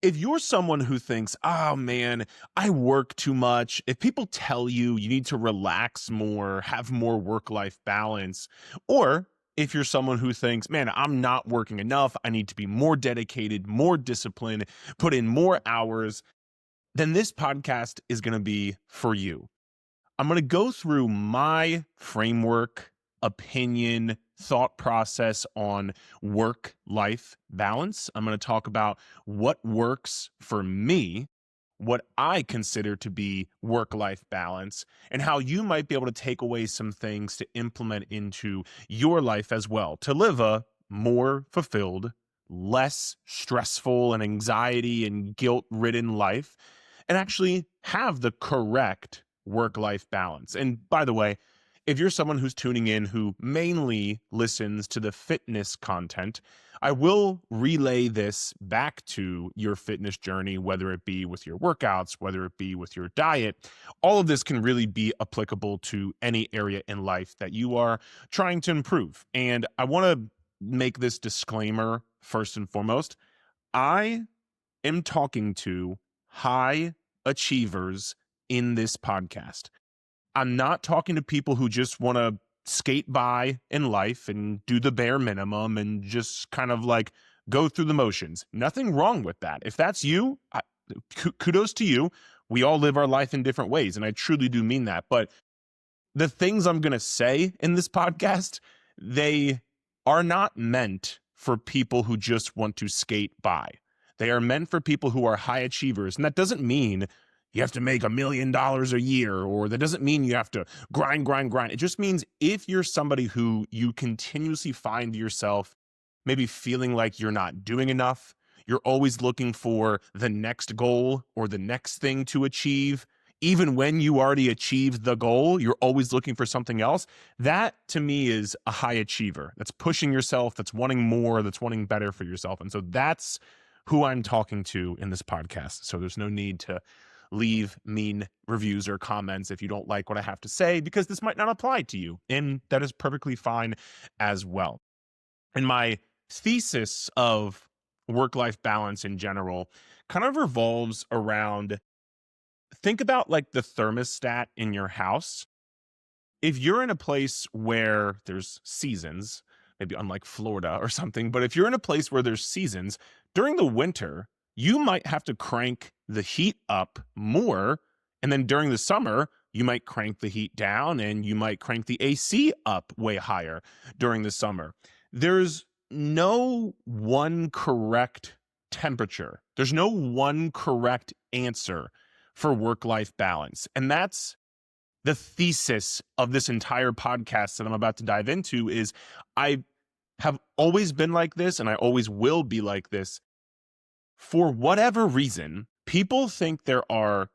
If you're someone who thinks, oh man, I work too much, if people tell you you need to relax more, have more work life balance, or if you're someone who thinks, man, I'm not working enough, I need to be more dedicated, more disciplined, put in more hours, then this podcast is going to be for you. I'm going to go through my framework, opinion, thought process on work life balance. I'm going to talk about what works for me, what I consider to be work life balance, and how you might be able to take away some things to implement into your life as well to live a more fulfilled, less stressful and anxiety and guilt ridden life, and actually have the correct work life balance. And by the way, if you're someone who's tuning in who mainly listens to the fitness content, I will relay this back to your fitness journey, whether it be with your workouts, whether it be with your diet. All of this can really be applicable to any area in life that you are trying to improve. And I want to make this disclaimer first and foremost. I am talking to high achievers in this podcast. I'm not talking to people who just want to skate by in life and do the bare minimum and just kind of like go through the motions. Nothing wrong with that. If that's you, kudos to you. We all live our life in different ways, and I truly do mean that. But the things I'm going to say in this podcast, they are not meant for people who just want to skate by. They are meant for people who are high achievers. And that doesn't mean you have to make $1 million a year, or that doesn't mean you have to grind. It just means if you're somebody who you continuously find yourself maybe feeling like you're not doing enough, you're always looking for the next goal or the next thing to achieve, even when you already achieved the goal, you're always looking for something else. That to me is a high achiever. That's pushing yourself, that's wanting more, that's wanting better for yourself. And so that's who I'm talking to in this podcast. So there's no need to leave mean reviews or comments if you don't like what I have to say, because this might not apply to you. And that is perfectly fine as well. And my thesis of work-life balance in general kind of revolves around, think about like the thermostat in your house. If you're in a place where there's seasons, maybe unlike Florida or something, but if you're in a place where there's seasons, during the winter, you might have to crank the heat up more. And then during the summer, you might crank the heat down and you might crank the AC up way higher during the summer. There's no one correct temperature. There's no one correct answer for work-life balance. And that's the thesis of this entire podcast that I'm about to dive into. Is I have always been like this, and I always will be like this. For whatever reason, people think there are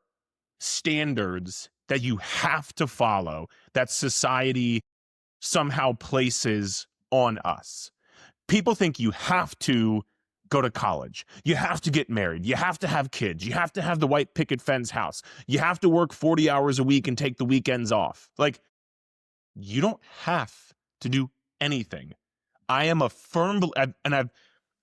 standards that you have to follow, that society somehow places on us. People think you have to go to college. You have to get married. You have to have kids. You have to have the white picket fence house. You have to work 40 hours a week and take the weekends off. Like, you don't have to do anything. I am a firm, and I've,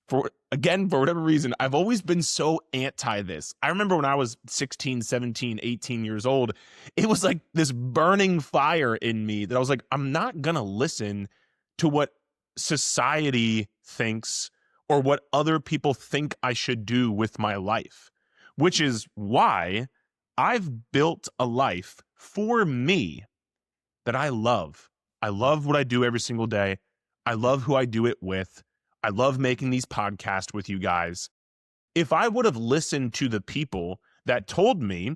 for whatever reason, I've always been so anti this. I remember when I was 16, 17, 18 years old, it was like this burning fire in me that I was like, I'm not going to listen to what society thinks or what other people think I should do with my life, which is why I've built a life for me that I love. I love what I do every single day. I love who I do it with. I love making these podcasts with you guys. If I would have listened to the people that told me,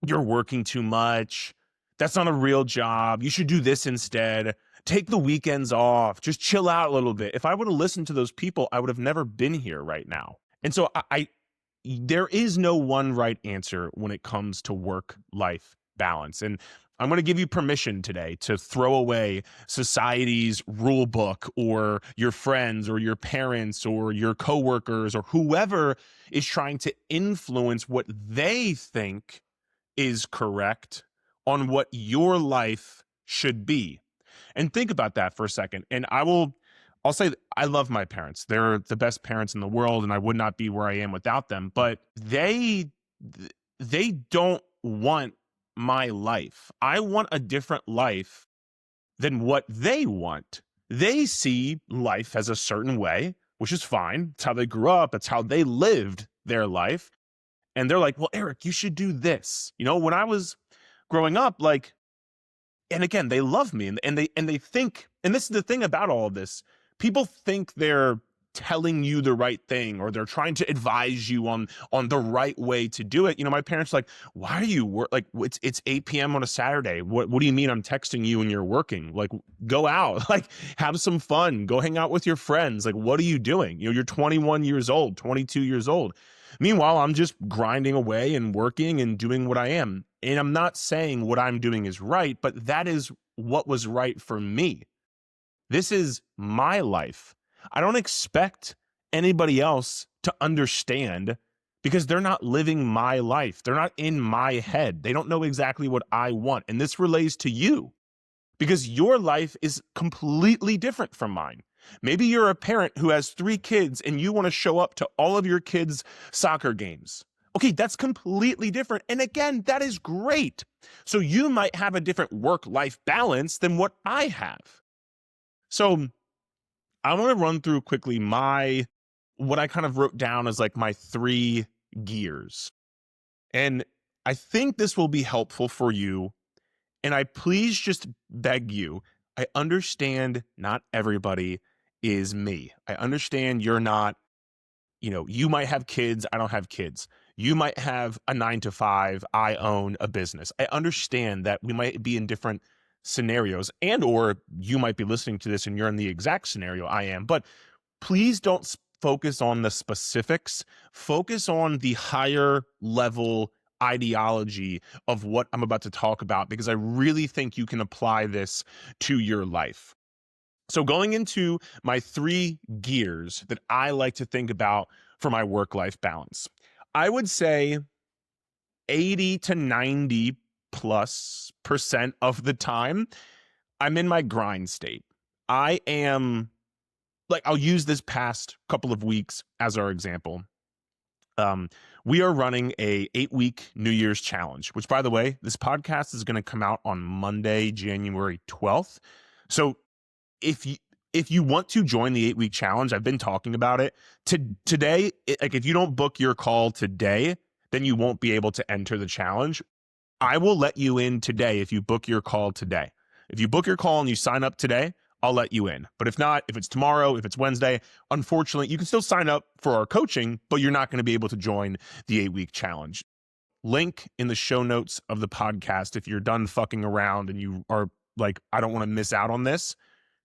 you're working too much, that's not a real job, you should do this instead, take the weekends off, just chill out a little bit. If I would have listened to those people, I would have never been here right now. And so there is no one right answer when it comes to work-life balance. And I'm going to give you permission today to throw away society's rule book, or your friends or your parents or your coworkers or whoever is trying to influence what they think is correct on what your life should be. And think about that for a second. And I'll say I love my parents. They're the best parents in the world, and I would not be where I am without them. But they don't want my life. I want a different life than what they want. They see life as a certain way, which is fine. It's how they grew up. It's how they lived their life. And they're like, well, Eric, you should do this. When I was growing up, like, and again, they love me and they think, and this is the thing about all of this, people think they're telling you the right thing, or they're trying to advise you on the right way to do it. My parents are like, why are you like, it's 8 p.m. on a Saturday. What do you mean I'm texting you and you're working? Like, go out, like, have some fun, go hang out with your friends. Like, what are you doing? You're 21 years old, 22 years old. Meanwhile, I'm just grinding away and working and doing what I am. And I'm not saying what I'm doing is right, but that is what was right for me. This is my life. I don't expect anybody else to understand, because they're not living my life. They're not in my head. They don't know exactly what I want. And this relates to you, because your life is completely different from mine. Maybe you're a parent who has 3 kids and you want to show up to all of your kids' soccer games. Okay, that's completely different. And again, that is great. So you might have a different work-life balance than what I have. So I want to run through quickly what I kind of wrote down as like my 3 gears. And I think this will be helpful for you. And I please just beg you, I understand not everybody is me. I understand you're not, you might have kids. I don't have kids. You might have a 9 to 5. I own a business. I understand that we might be in different scenarios, and or you might be listening to this and you're in the exact scenario I am. But please don't focus on the specifics. Focus on the higher level ideology of what I'm about to talk about, because I really think you can apply this to your life. So going into my 3 gears that I like to think about for my work-life balance, I would say 80 to 90+% of the time, I'm in my grind state. I am, like, I'll use this past couple of weeks as our example. We are running a 8-week New Year's challenge, which, by the way, this podcast is going to come out on Monday, January 12th. So if you want to join the 8-week challenge, I've been talking about it today. Like, if you don't book your call today, then you won't be able to enter the challenge. I will let you in today if you book your call today. If you book your call and you sign up today, I'll let you in. But if not, if it's tomorrow, if it's Wednesday, unfortunately, you can still sign up for our coaching, but you're not going to be able to join the 8-week challenge. Link in the show notes of the podcast. If you're done fucking around and you are like, I don't want to miss out on this,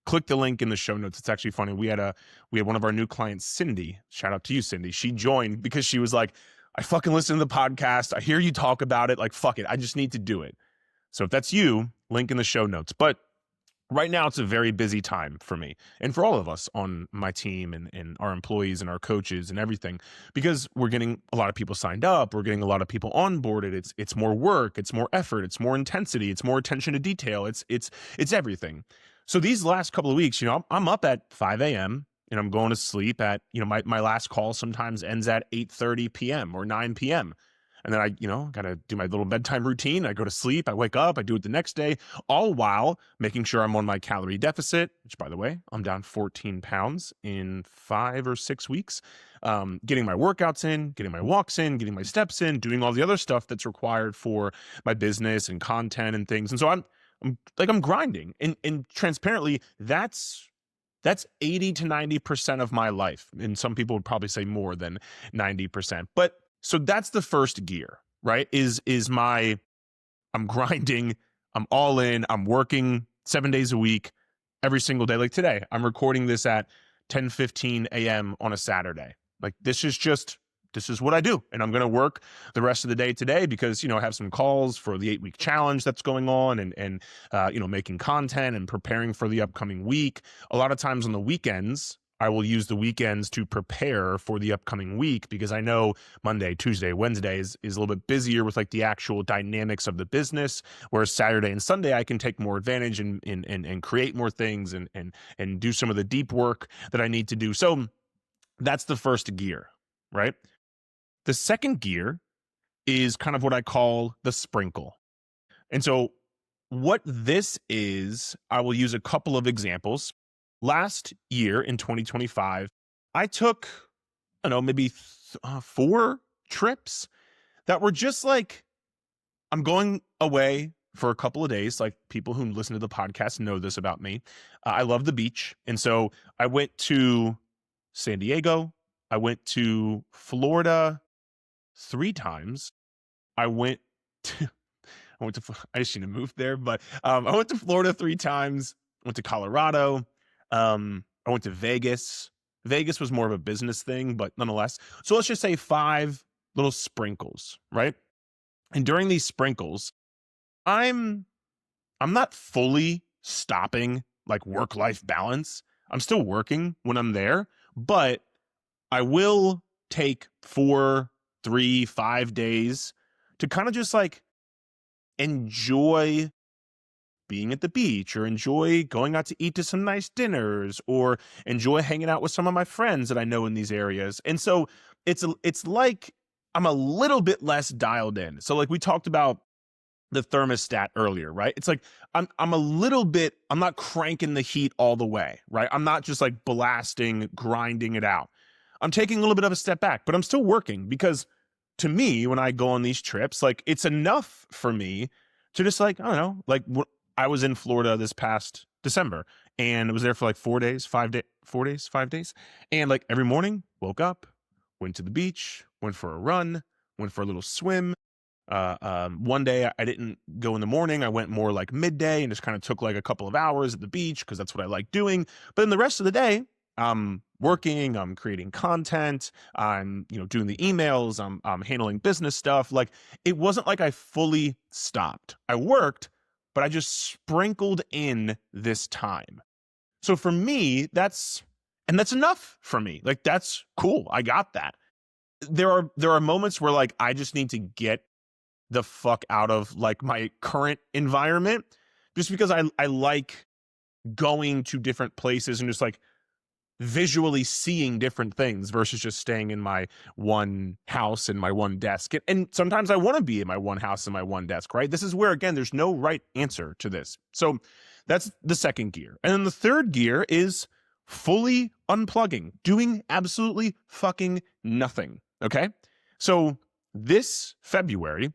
click the link in the show notes. It's actually funny. We had one of our new clients, Cindy. Shout out to you, Cindy. She joined because she was like, I fucking listen to the podcast. I hear you talk about it. Like, fuck it. I just need to do it. So if that's you, link in the show notes. But right now, it's a very busy time for me and for all of us on my team and our employees and our coaches and everything, because we're getting a lot of people signed up. We're getting a lot of people onboarded. It's more work. It's more effort. It's more intensity. It's more attention to detail. It's everything. So these last couple of weeks, I'm up at 5 a.m. and I'm going to sleep at, my last call sometimes ends at 8:30 p.m. or 9 p.m. And then I, got to do my little bedtime routine. I go to sleep, I wake up, I do it the next day, all while making sure I'm on my calorie deficit, which, by the way, I'm down 14 pounds in 5 or 6 weeks, getting my workouts in, getting my walks in, getting my steps in, doing all the other stuff that's required for my business and content and things. And so I'm grinding, and transparently, that's 80 to 90% of my life. And some people would probably say more than 90%. But so that's the first gear, right? I'm grinding, I'm all in, I'm working 7 days a week, every single day. Like today, I'm recording this at 10:15 a.m. on a Saturday. Like, this is what I do. And I'm going to work the rest of the day today because, I have some calls for the 8-week challenge that's going on and making content and preparing for the upcoming week. A lot of times on the weekends, I will use the weekends to prepare for the upcoming week because I know Monday, Tuesday, Wednesday is a little bit busier with like the actual dynamics of the business. Whereas Saturday and Sunday, I can take more advantage and create more things and do some of the deep work that I need to do. So that's the first gear, right? The second gear is kind of what I call the sprinkle. And so what this is, I will use a couple of examples. Last year in 2025, I took, I don't know, maybe 4 trips that were just like, I'm going away for a couple of days. Like people who listen to the podcast know this about me. I love the beach. And so I went to San Diego. I went to Florida 3 times. I went to I shouldn't have moved there, but I went to Florida 3 times. Went to Colorado. I went to Vegas. Vegas was more of a business thing, but nonetheless. So let's just say 5 little sprinkles, right? And during these sprinkles, I'm not fully stopping like work-life balance. I'm still working when I'm there, but I will take 4, 3, 5 days to kind of just like enjoy being at the beach or enjoy going out to eat to some nice dinners or enjoy hanging out with some of my friends that I know in these areas. And so it's like I'm a little bit less dialed in. So like we talked about the thermostat earlier, right? It's like I'm a little bit, I'm not cranking the heat all the way, right? I'm not just like blasting, grinding it out. I'm taking a little bit of a step back, but I'm still working because to me, when I go on these trips, like it's enough for me to just like, I don't know, like I was in Florida this past December and I was there for like 4 days, 5 days, 4 days, 5 days. And like every morning, woke up, went to the beach, went for a run, went for a little swim. One day I didn't go in the morning. I went more like midday and just kind of took like a couple of hours at the beach because that's what I like doing. But then the rest of the day, I'm working, I'm creating content, I'm, doing the emails, I'm handling business stuff. Like it wasn't like I fully stopped. I worked, but I just sprinkled in this time. So for me, that's enough for me. Like that's cool. I got that. There are moments where like I just need to get the fuck out of like my current environment just because I like going to different places and just like visually seeing different things versus just staying in my one house and my one desk. And sometimes I want to be in my one house and my one desk, right? This is where, again, there's no right answer to this. So that's the second gear. And then the third gear is fully unplugging, doing absolutely fucking nothing. Okay. So this February,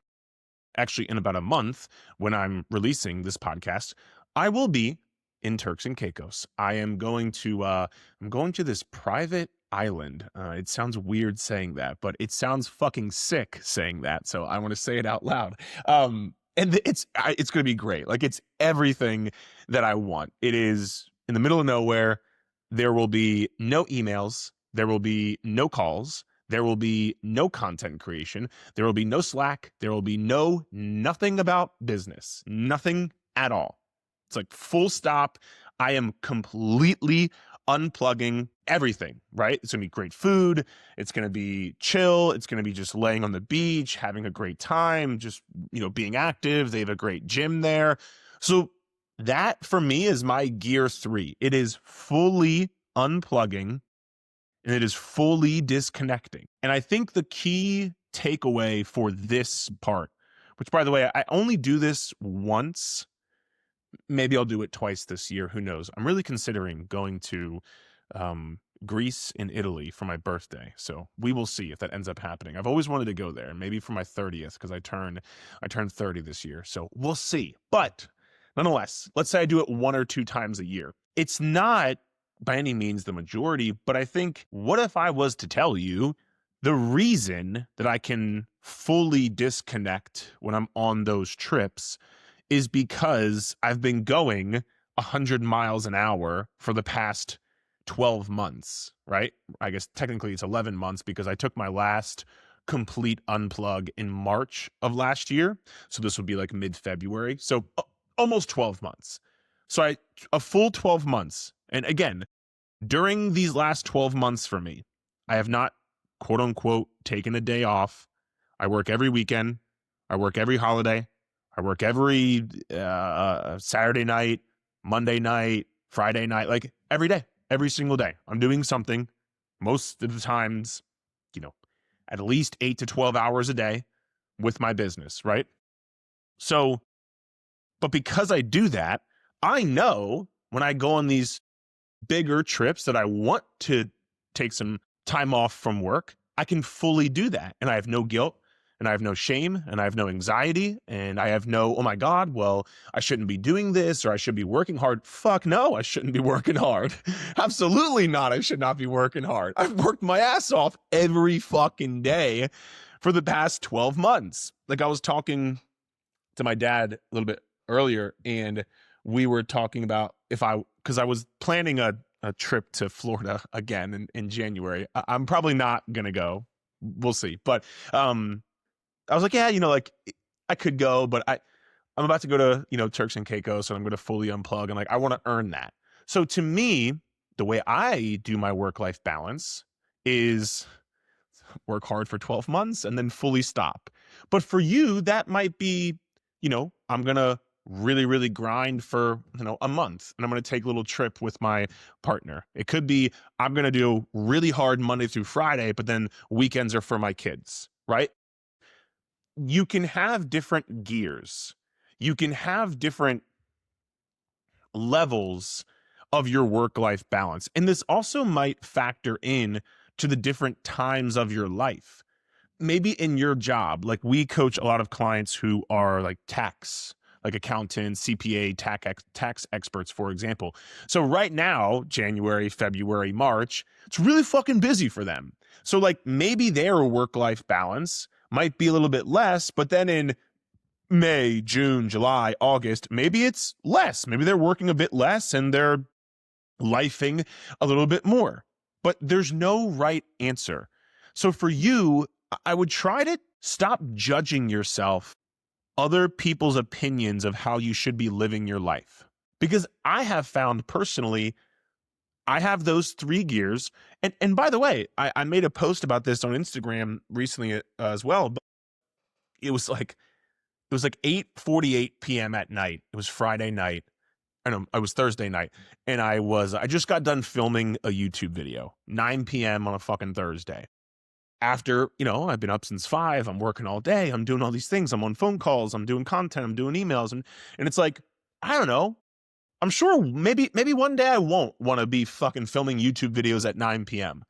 actually in about a month when I'm releasing this podcast, I will be in Turks and Caicos. I'm going to this private island. It sounds weird saying that, but it sounds fucking sick saying that. So I want to say it out loud. And it's going to be great. Like it's everything that I want. It is in the middle of nowhere. There will be no emails. There will be no calls. There will be no content creation. There will be no Slack. There will be nothing about business. Nothing at all. It's like full stop. I am completely unplugging everything, right? It's going to be great food. It's going to be chill. It's going to be just laying on the beach, having a great time, just, being active. They have a great gym there. So that for me is my gear 3. It is fully unplugging and it is fully disconnecting. And I think the key takeaway for this part, which by the way, I only do this once. Maybe I'll do it twice this year. Who knows? I'm really considering going to Greece and Italy for my birthday. So we will see if that ends up happening. I've always wanted to go there, maybe for my 30th, because I turned 30 this year. So we'll see. But nonetheless, let's say I do it 1 or 2 times a year. It's not by any means the majority, but I think what if I was to tell you the reason that I can fully disconnect when I'm on those trips is because I've been going 100 miles an hour for the past 12 months, right? I guess technically it's 11 months because I took my last complete unplug in March of last year. So this would be like mid-February. So almost 12 months. So a full 12 months. And again, During these last 12 months for me, I have not, quote unquote, taken a day off. I work every weekend. I work every holiday. I work every Saturday night, Monday night, Friday night, like every day, every single day. I'm doing something most of the times, you know, at least 8 to 12 hours a day with my business, right? So, but because I do that, I know when I go on these bigger trips that I want to take some time off from work, I can fully do that. And I have no guilt and I have no shame and I have no anxiety and I have no, oh my God, well, I shouldn't be doing this or I should be working hard. Fuck no, I shouldn't be working hard. Absolutely not. I should not be working hard. I've worked my ass off every fucking day for the past 12 months. Like I was talking to my dad a little bit earlier and we were talking about because I was planning a trip to Florida again in January. I'm probably not going to go. We'll see. But I was like, yeah, like I could go, but I'm about to go to, Turks and Caicos, so I'm going to fully unplug. And like, I want to earn that. So to me, the way I do my work-life balance is work hard for 12 months and then fully stop. But for you, that might be, I'm going to really, really grind for, a month and I'm going to take a little trip with my partner. It could be, I'm going to do really hard Monday through Friday, but then weekends are for my kids, right? You can have different gears. You can have different levels of your work-life balance. And this also might factor in to the different times of your life. Maybe in your job, like we coach a lot of clients who are like like accountants, CPA, tax experts, for example. So right now, January, February, March, it's really fucking busy for them. So like maybe their work-life balance might be a little bit less, but then in May, June, July, August, maybe it's less. Maybe they're working a bit less and they're lifing a little bit more. But there's no right answer. So for you, I would try to stop judging yourself, other people's opinions of how you should be living your life. Because I have found personally, I have those 3 gears. And by the way, I made a post about this on Instagram recently as well. But it was like 8:48 p.m. at night. It was Friday night. It was Thursday night. And I just got done filming a YouTube video, 9 p.m. on a fucking Thursday. After, I've been up since 5, I'm working all day, I'm doing all these things, I'm on phone calls, I'm doing content, I'm doing emails, and it's like, I don't know, I'm sure maybe one day I won't want to be fucking filming YouTube videos at 9 p.m.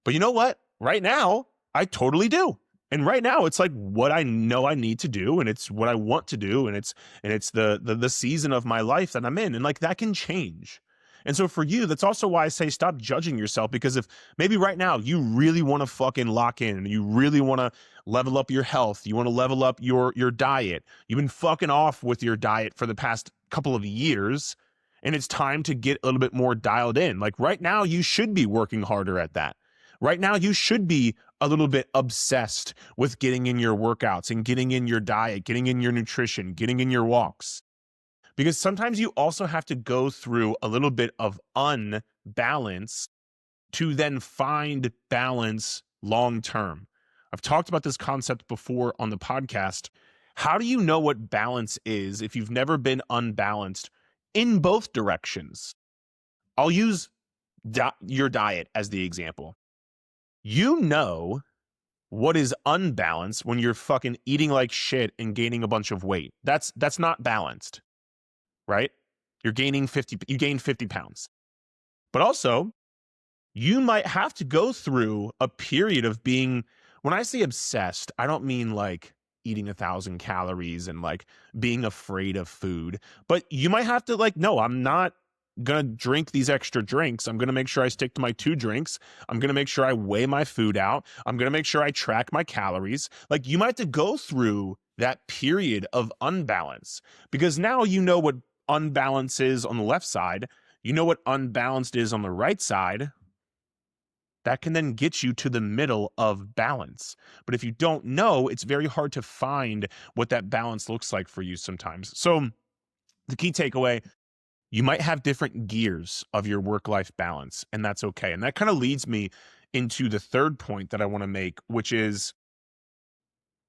But you know what? Right now, I totally do. And right now, it's like what I know I need to do, and it's what I want to do, and it's the season of my life that I'm in, and like that can change. And so for you, that's also why I say stop judging yourself, because if maybe right now you really want to fucking lock in, and you really want to level up your health, you want to level up your diet, you've been fucking off with your diet for the past couple of years, and it's time to get a little bit more dialed in. Like right now, you should be working harder at that. Right now, you should be a little bit obsessed with getting in your workouts and getting in your diet, getting in your nutrition, getting in your walks. Because sometimes you also have to go through a little bit of unbalance to then find balance long term. I've talked about this concept before on the podcast. How do you know what balance is if you've never been unbalanced in both directions? I'll use your diet as the example. You know what is unbalanced when you're fucking eating like shit and gaining a bunch of weight. That's not balanced, right? You gain 50 pounds. But also, you might have to go through a period of being, when I say obsessed, I don't mean like eating 1,000 calories and like being afraid of food, but you might have to like, no, I'm not gonna drink these extra drinks. I'm gonna make sure I stick to my 2 drinks. I'm gonna make sure I weigh my food out. I'm gonna make sure I track my calories. Like you might have to go through that period of unbalance, because now you know what unbalance is on the left side. You know what unbalanced is on the right side. That can then get you to the middle of balance. But if you don't know, it's very hard to find what that balance looks like for you sometimes. So the key takeaway, You might have different gears of your work-life balance, and that's okay. And that kind of leads me into the third point that I want to make, which is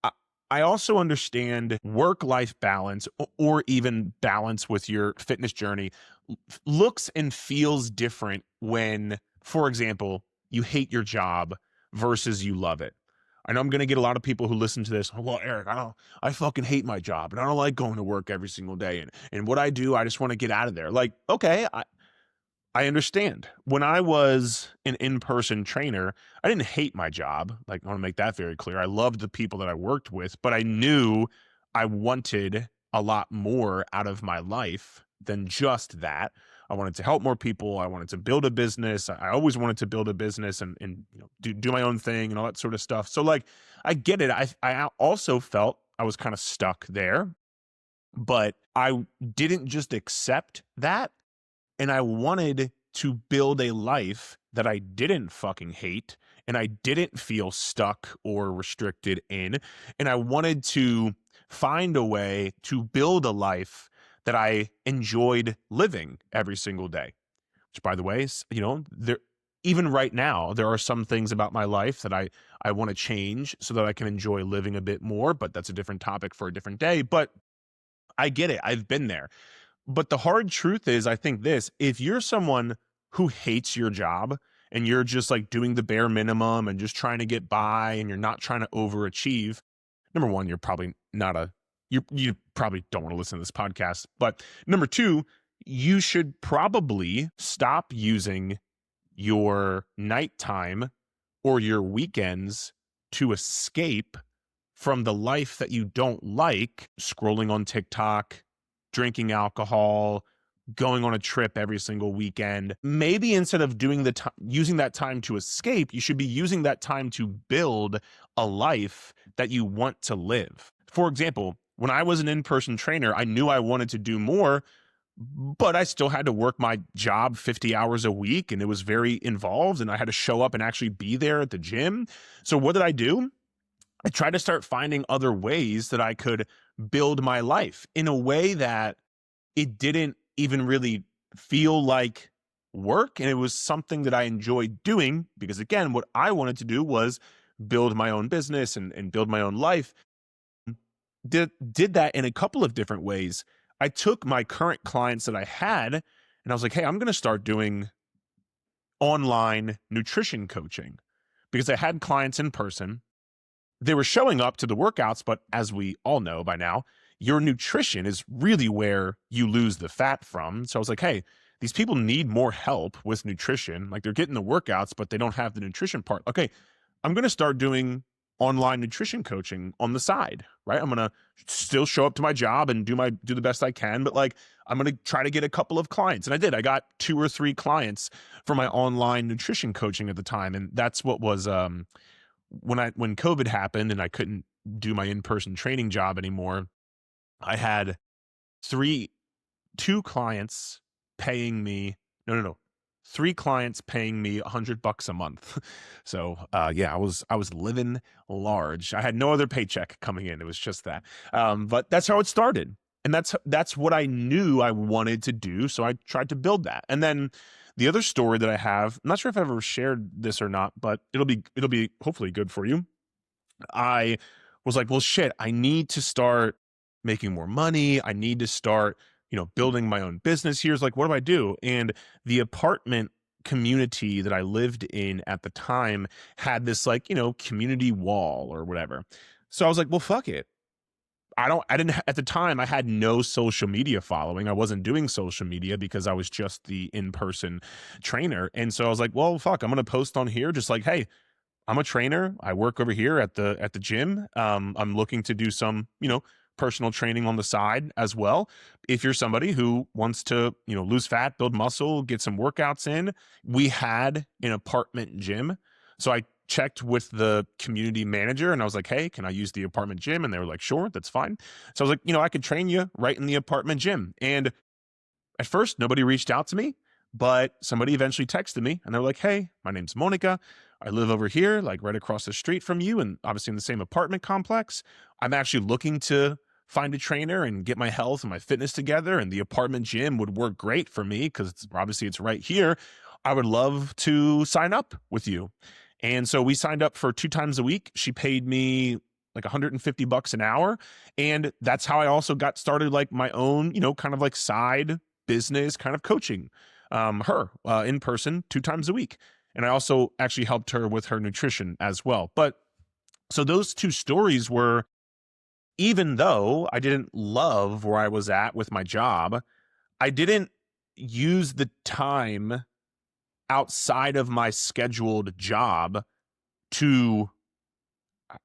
I I also understand work-life balance or even balance with your fitness journey looks and feels different when, for example, you hate your job versus you love it. I know I'm going to get a lot of people who listen to this. "Oh, well, Eric, I fucking hate my job and I don't like going to work every single day. And what I do, I just want to get out of there." Like, okay, I understand. When I was an in-person trainer, I didn't hate my job. Like, I want to make that very clear. I loved the people that I worked with, but I knew I wanted a lot more out of my life than just that. I wanted to help more people. I wanted to build a business. I always wanted to build a business and do my own thing and all that sort of stuff. So like, I get it. I also felt I was kind of stuck there, but I didn't just accept that, and I wanted to build a life that I didn't fucking hate and I didn't feel stuck or restricted in. And I wanted to find a way to build a life that I enjoyed living every single day. Which, by the way, there, even right now, there are some things about my life that I want to change so that I can enjoy living a bit more, but that's a different topic for a different day. But I get it. I've been there. But the hard truth is, I think this, if you're someone who hates your job and you're just like doing the bare minimum and just trying to get by and you're not trying to overachieve, number one, you're probably not a, you probably don't want to listen to this podcast. But number two, you should probably stop using your nighttime or your weekends to escape from the life that you don't like, scrolling on TikTok, drinking alcohol, going on a trip every single weekend. Maybe instead of doing using that time to escape, you should be using that time to build a life that you want to live. For example, when I was an in-person trainer, I knew I wanted to do more, but I still had to work my job 50 hours a week and it was very involved and I had to show up and actually be there at the gym. So what did I do? I tried to start finding other ways that I could build my life in a way that it didn't even really feel like work. And it was something that I enjoyed doing because, again, what I wanted to do was build my own business and build my own life. Did that in a couple of different ways. I took my current clients that I had and I was like, hey, I'm going to start doing online nutrition coaching because I had clients in person. They were showing up to the workouts, but as we all know by now, your nutrition is really where you lose the fat from. So I was like, hey, these people need more help with nutrition. Like they're getting the workouts, but they don't have the nutrition part. Okay, I'm going to start doing online nutrition coaching on the side, right? I'm going to still show up to my job and do the best I can, but like I'm going to try to get a couple of clients. And I did. I got 2 or 3 clients for my online nutrition coaching at the time, and that's what was when COVID happened and I couldn't do my in-person training job anymore. I had 2 clients paying me, no, 3 clients paying me $100 a month. So, yeah, I was living large. I had no other paycheck coming in. It was just that. But that's how it started. And that's what I knew I wanted to do. So I tried to build that. And then the other story that I have, I'm not sure if I've ever shared this or not, but it'll be hopefully good for you. I was like, well, shit, I need to start making more money. I need to start, building my own business. Here's like, what do I do? And the apartment community that I lived in at the time had this like, community wall or whatever. So I was like, well, fuck it. I didn't, at the time, I had no social media following. I wasn't doing social media because I was just the in-person trainer. And so I was like, well, fuck, I'm going to post on here just like, hey, I'm a trainer. I work over here at the gym. I'm looking to do some, personal training on the side as well. If you're somebody who wants to, lose fat, build muscle, get some workouts in, we had an apartment gym. So I checked with the community manager and I was like, hey, can I use the apartment gym? And they were like, sure, that's fine. So I was like, I could train you right in the apartment gym. And at first, nobody reached out to me, but somebody eventually texted me and they were like, hey, my name's Monica. I live over here, like right across the street from you and obviously in the same apartment complex. I'm actually looking to find a trainer and get my health and my fitness together, and the apartment gym would work great for me because obviously it's right here, I would love to sign up with you. And so we signed up for 2 times a week. She paid me like $150 an hour. And that's how I also got started, like my own, kind of like side business kind of coaching her in person 2 times a week. And I also actually helped her with her nutrition as well. But so those two stories were, even though I didn't love where I was at with my job, I didn't use the time outside of my scheduled job to,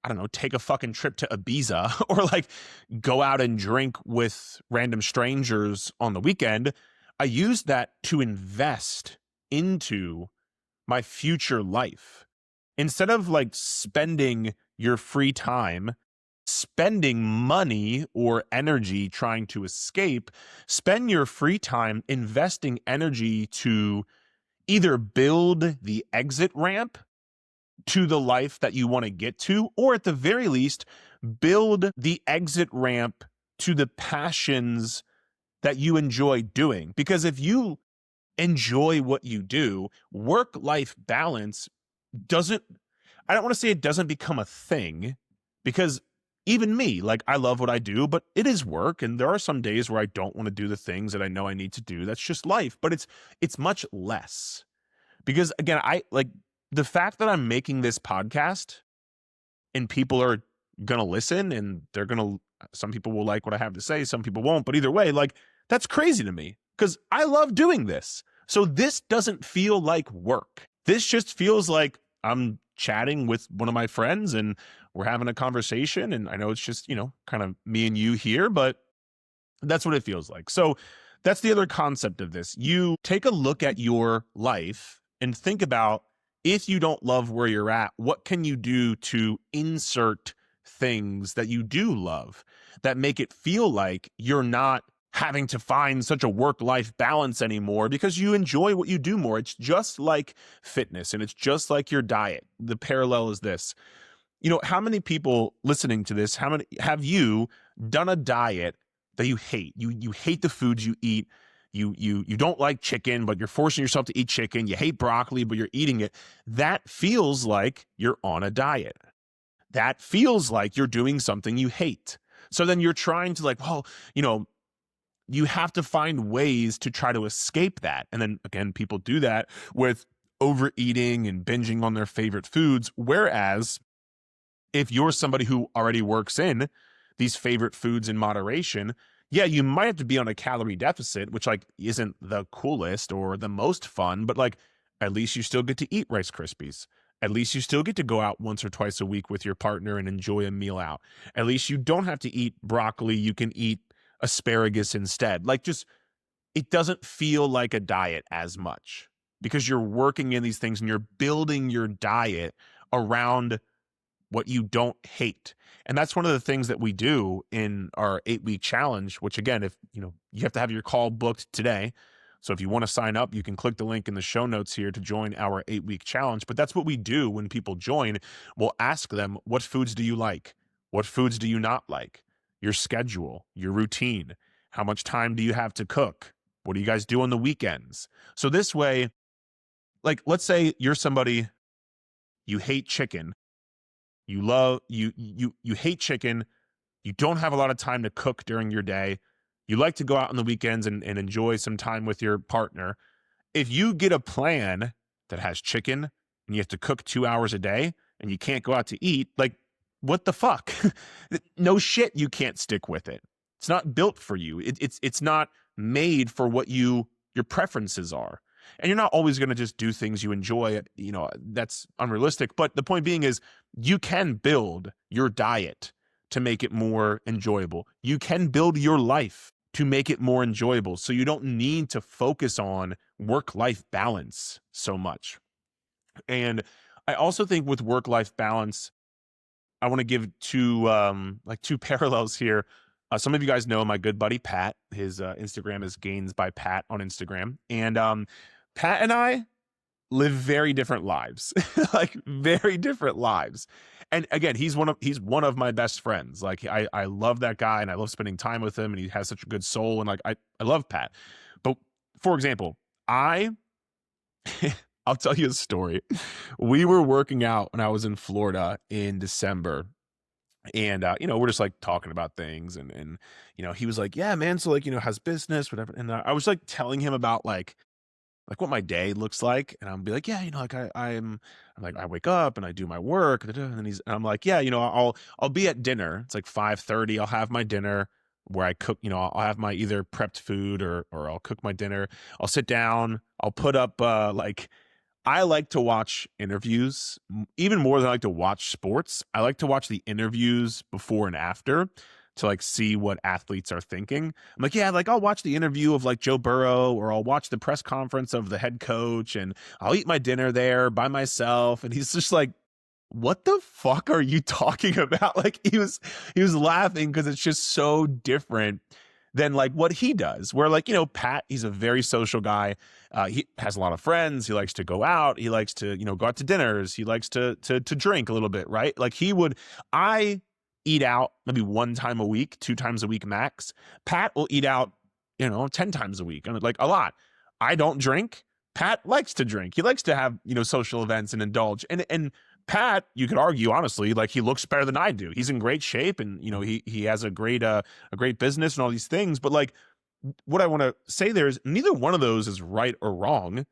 I don't know, take a fucking trip to Ibiza or like go out and drink with random strangers on the weekend. I used that to invest into my future life. Instead of like spending your free time, spending money or energy trying to escape, spend your free time investing energy to either build the exit ramp to the life that you want to get to, or at the very least, build the exit ramp to the passions that you enjoy doing. Because if you enjoy what you do, work-life balance doesn't, I don't want to say it doesn't become a thing, because even me, like I love what I do, but it is work. And there are some days where I don't want to do the things that I know I need to do. That's just life, but it's much less. Because again, I like the fact that I'm making this podcast and people are going to listen and some people will like what I have to say, some people won't. But either way, like that's crazy to me because I love doing this. So this doesn't feel like work. This just feels like I'm chatting with one of my friends and we're having a conversation. And I know it's just, kind of me and you here, but that's what it feels like. So that's the other concept of this. You take a look at your life and think about, if you don't love where you're at, what can you do to insert things that you do love that make it feel like you're not having to find such a work-life balance anymore because you enjoy what you do more. It's just like fitness and it's just like your diet. The parallel is this. How many people listening to this, how many have you done a diet that you hate? You hate the foods you eat. You don't like chicken, but you're forcing yourself to eat chicken. You hate broccoli, but you're eating it. That feels like you're on a diet. That feels like you're doing something you hate. So then you're trying to you have to find ways to try to escape that. And then again, people do that with overeating and binging on their favorite foods. Whereas if you're somebody who already works in these favorite foods in moderation, yeah, you might have to be on a calorie deficit, which like isn't the coolest or the most fun, but like at least you still get to eat Rice Krispies. At least you still get to go out once or twice a week with your partner and enjoy a meal out. At least you don't have to eat broccoli. You can eat asparagus instead. Like just, it doesn't feel like a diet as much because you're working in these things and you're building your diet around what you don't hate. And that's one of the things that we do in our 8-week challenge, which again, if you have to have your call booked today. So if you want to sign up, you can click the link in the show notes here to join our 8-week challenge. But that's what we do when people join. We'll ask them, what foods do you like? What foods do you not like? Your schedule, your routine. How much time do you have to cook? What do you guys do on the weekends? So this way, like, let's say you're somebody, you hate chicken. You hate chicken. You don't have a lot of time to cook during your day. You like to go out on the weekends and enjoy some time with your partner. If you get a plan that has chicken and you have to cook 2 hours a day and you can't go out to eat, like, what the fuck? No shit, you can't stick with it. It's not built for you. It's not made for what your preferences are. And you're not always going to just do things you enjoy. That's unrealistic. But the point being is you can build your diet to make it more enjoyable. You can build your life to make it more enjoyable. So you don't need to focus on work-life balance so much. And I also think with work-life balance, I want to give two parallels here. Some of you guys know my good buddy Pat. His Instagram is Gains by Pat on Instagram. And Pat and I live very different lives, like very different lives. and again, he's one of my best friends. Like I love that guy and I love spending time with him and he has such a good soul and like I love Pat. But for example, I I'll tell you a story. We were working out when I was in Florida in December and we're just like talking about things and he was like, "Yeah, man, so like, how's business, whatever." And I was like telling him about like what my day looks like, and I'll be like, "Yeah, like I'm like I wake up and I do my work," and I'm like, "Yeah, I'll be at dinner. It's like 5:30. I'll have my dinner where I cook. I'll have my either prepped food or I'll cook my dinner. I'll sit down. I'll put up like I like to watch interviews even more than I like to watch sports. I like to watch the interviews before and after to like see what athletes are thinking. I'm like, yeah, like I'll watch the interview of like Joe Burrow or I'll watch the press conference of the head coach and I'll eat my dinner there by myself. And he's just like, what the fuck are you talking about? Like he was laughing because it's just so different than like what he does. Where like, Pat, he's a very social guy. He has a lot of friends. He likes to go out. He likes to, go out to dinners. He likes to drink a little bit, right? Like I eat out maybe one time a week, two times a week max. Pat will eat out, 10 times a week. I mean, like a lot. I don't drink. Pat likes to drink. He likes to have, social events and indulge. And Pat, you could argue honestly, like he looks better than I do. He's in great shape and he has a great business and all these things, but like what I want to say there is neither one of those is right or wrong.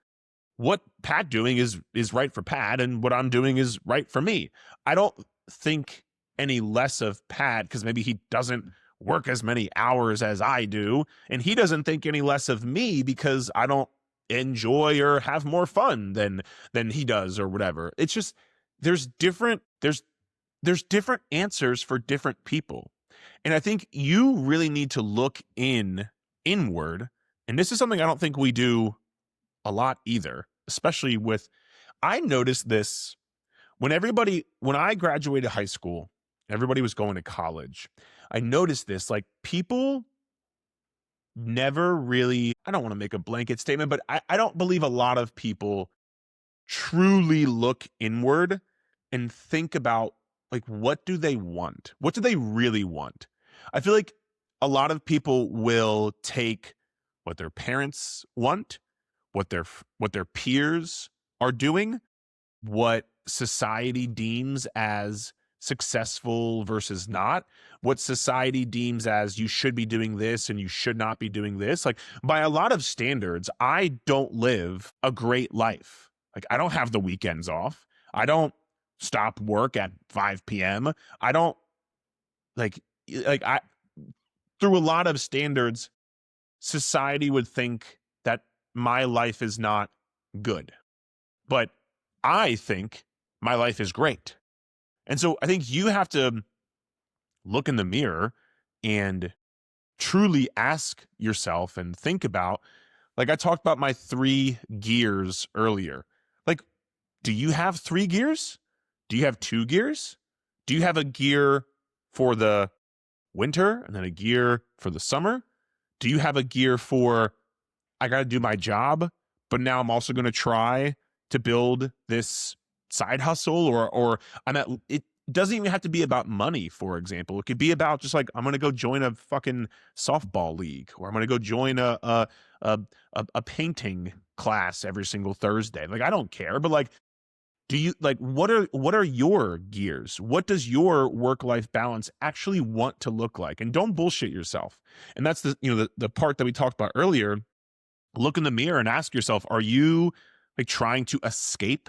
What Pat doing is right for Pat and what I'm doing is right for me. I don't think any less of Pat because maybe he doesn't work as many hours as I do and he doesn't think any less of me because I don't enjoy or have more fun than he does or whatever. It's just there's different answers for different people. And I think you really need to look inward. And this is something I don't think we do a lot either, especially with I noticed this when I graduated high school, everybody was going to college. I noticed this like people never really, I don't want to make a blanket statement, but I don't believe a lot of people truly look inward and think about like what do they want? What do they really want? I feel like a lot of people will take what their parents want, what their peers are doing, what society deems as successful versus not, what society deems as you should be doing this and you should not be doing this. Like by a lot of standards, I don't live a great life. Like I don't have the weekends off. I don't stop work at 5 p.m. I don't I through a lot of standards, society would think that my life is not good. But I think my life is great. And so I think you have to look in the mirror and truly ask yourself and think about, like I talked about my 3 gears earlier. Like, do you have 3 gears? Do you have 2 gears? Do you have a gear for the winter and then a gear for the summer? Do you have a gear for, I got to do my job, but now I'm also going to try to build this side hustle or it doesn't even have to be about money, for example. It could be about just like, I'm going to go join a fucking softball league or I'm going to go join a painting class every single Thursday. Like, I don't care, but like, do you like what are your gears? What does your work-life balance actually want to look like? And don't bullshit yourself. And that's the part that we talked about earlier. Look in the mirror and ask yourself, are you like trying to escape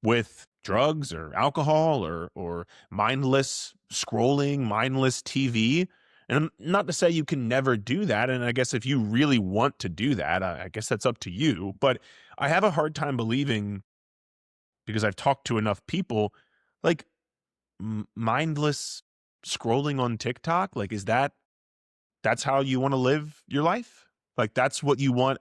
with drugs or alcohol or mindless scrolling, mindless TV? And not to say you can never do that. And I guess if you really want to do that, I guess that's up to you. But I have a hard time believing, because I've talked to enough people, like mindless scrolling on TikTok. Like, that's how you want to live your life? Like, that's what you want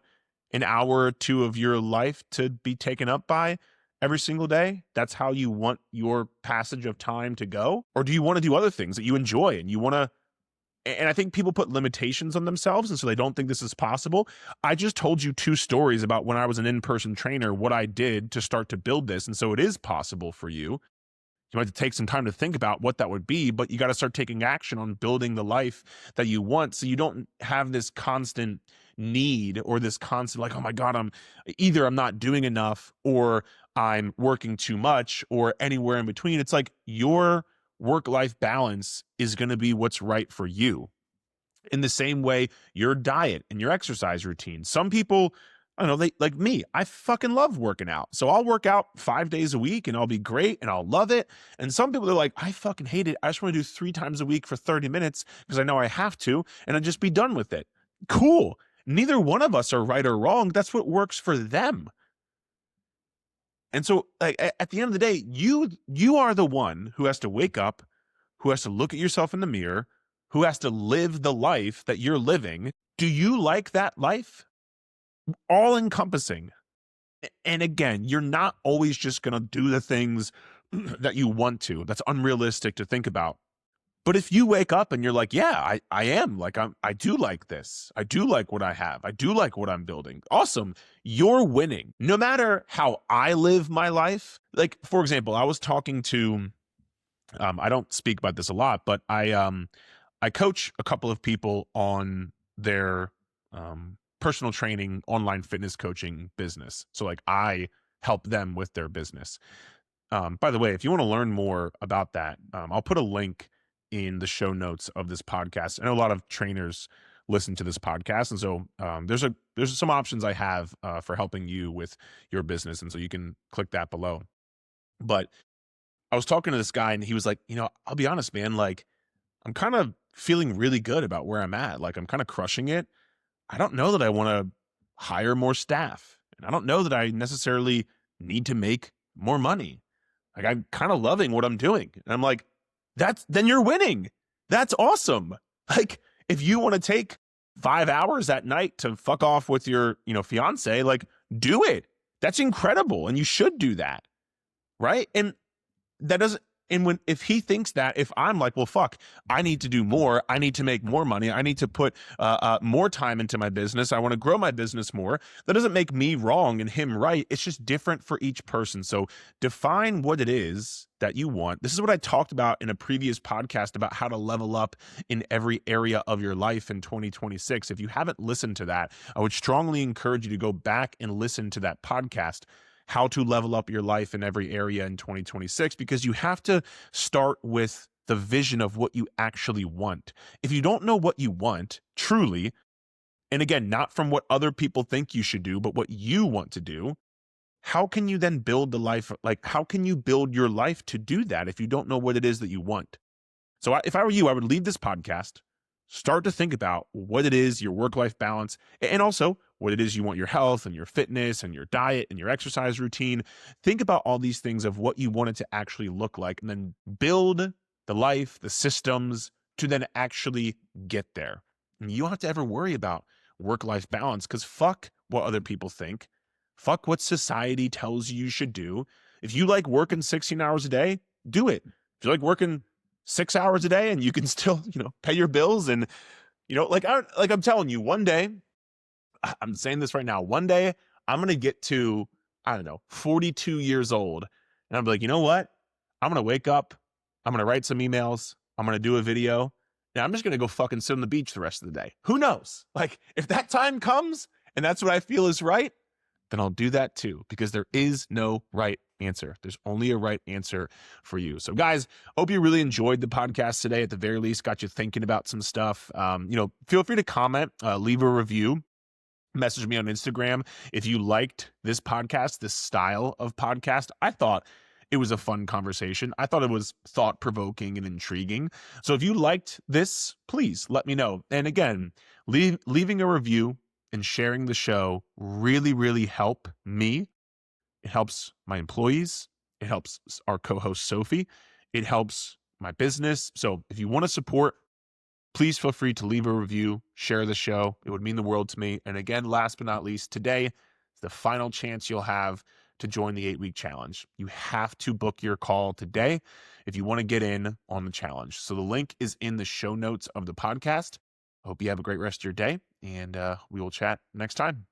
an hour or 2 of your life to be taken up by every single day? That's how you want your passage of time to go? Or do you want to do other things that you enjoy and you want to? And I think people put limitations on themselves, and so they don't think this is possible. I just told you 2 stories about when I was an in-person trainer, what I did to start to build this. And so it is possible for you. You might have to take some time to think about what that would be, but you got to start taking action on building the life that you want, so you don't have this constant need or this constant like, oh my God, I'm not doing enough, or I'm working too much, or anywhere in between. It's like your work-life balance is going to be what's right for you. In the same way, your diet and your exercise routine. Some people, I don't know, they like me. I fucking love working out. So I'll work out 5 days a week and I'll be great and I'll love it. And some people are like, I fucking hate it. I just want to do 3 times a week for 30 minutes because I know I have to, and I'll just be done with it. Cool. Neither one of us are right or wrong. That's what works for them. And so, like, at the end of the day, you are the one who has to wake up, who has to look at yourself in the mirror, who has to live the life that you're living. Do you like that life? All encompassing. And again, you're not always just going to do the things that you want to. That's unrealistic to think about. But if you wake up and you're like, yeah, I am like, I do like this. I do like what I have. I do like what I'm building. Awesome. You're winning. No matter how I live my life. Like, for example, I was talking to, I don't speak about this a lot, but I coach a couple of people on their personal training, online fitness coaching business. So like I help them with their business. By the way, if you want to learn more about that, I'll put a link in the show notes of this podcast. I know a lot of trainers listen to this podcast, and so there's some options I have for helping you with your business, and so you can click that below. But I was talking to this guy, and he was like, I'll be honest, man, like I'm kind of feeling really good about where I'm at. Like I'm kind of crushing it. I don't know that I want to hire more staff, and I don't know that I necessarily need to make more money. Like I'm kind of loving what I'm doing. And I'm like, then you're winning. That's awesome. Like if you want to take 5 hours at night to fuck off with your, fiance, like do it. That's incredible. And you should do that. Right. And that doesn't, and if he thinks that, if I'm like, well, fuck, I need to do more, I need to make more money, I need to put more time into my business, I want to grow my business more, that doesn't make me wrong and him right. It's just different for each person. So define what it is that you want. This is what I talked about in a previous podcast about how to level up in every area of your life in 2026. If you haven't listened to that, I would strongly encourage you to go back and listen to that podcast, how to level up your life in every area in 2026, because you have to start with the vision of what you actually want. If you don't know what you want truly, and again, not from what other people think you should do, but what you want to do, how can you then build the life? Like, how can you build your life to do that if you don't know what it is that you want? So if I were you, I would leave this podcast, start to think about what it is, your work-life balance, and also what it is you want your health and your fitness and your diet and your exercise routine. Think about all these things of what you want it to actually look like, and then build the life, the systems to then actually get there. And you don't have to ever worry about work-life balance, because fuck what other people think. Fuck what society tells you should do. If you like working 16 hours a day, do it. If you like working 6 hours a day and you can still, pay your bills and, I'm telling you, one day, I'm saying this right now, one day I'm going to get to, 42 years old. And I'm like, you know what? I'm going to wake up. I'm going to write some emails. I'm going to do a video. And I'm just going to go fucking sit on the beach the rest of the day. Who knows? Like if that time comes and that's what I feel is right, then I'll do that too, because there is no right answer. There's only a right answer for you. So guys, hope you really enjoyed the podcast today. At the very least, got you thinking about some stuff. Feel free to comment, leave a review, message me on Instagram if you liked this podcast, this style of podcast. I thought it was a fun conversation. I thought it was thought-provoking and intriguing. So if you liked this, please let me know. And again, leaving a review and sharing the show really, really help me. It helps my employees. It helps our co-host Sophie. It helps my business. So if you want to support, please feel free to leave a review, share the show. It would mean the world to me. And again, last but not least, today is the final chance you'll have to join the 8-week challenge. You have to book your call today if you want to get in on the challenge. So the link is in the show notes of the podcast. I hope you have a great rest of your day, and we will chat next time.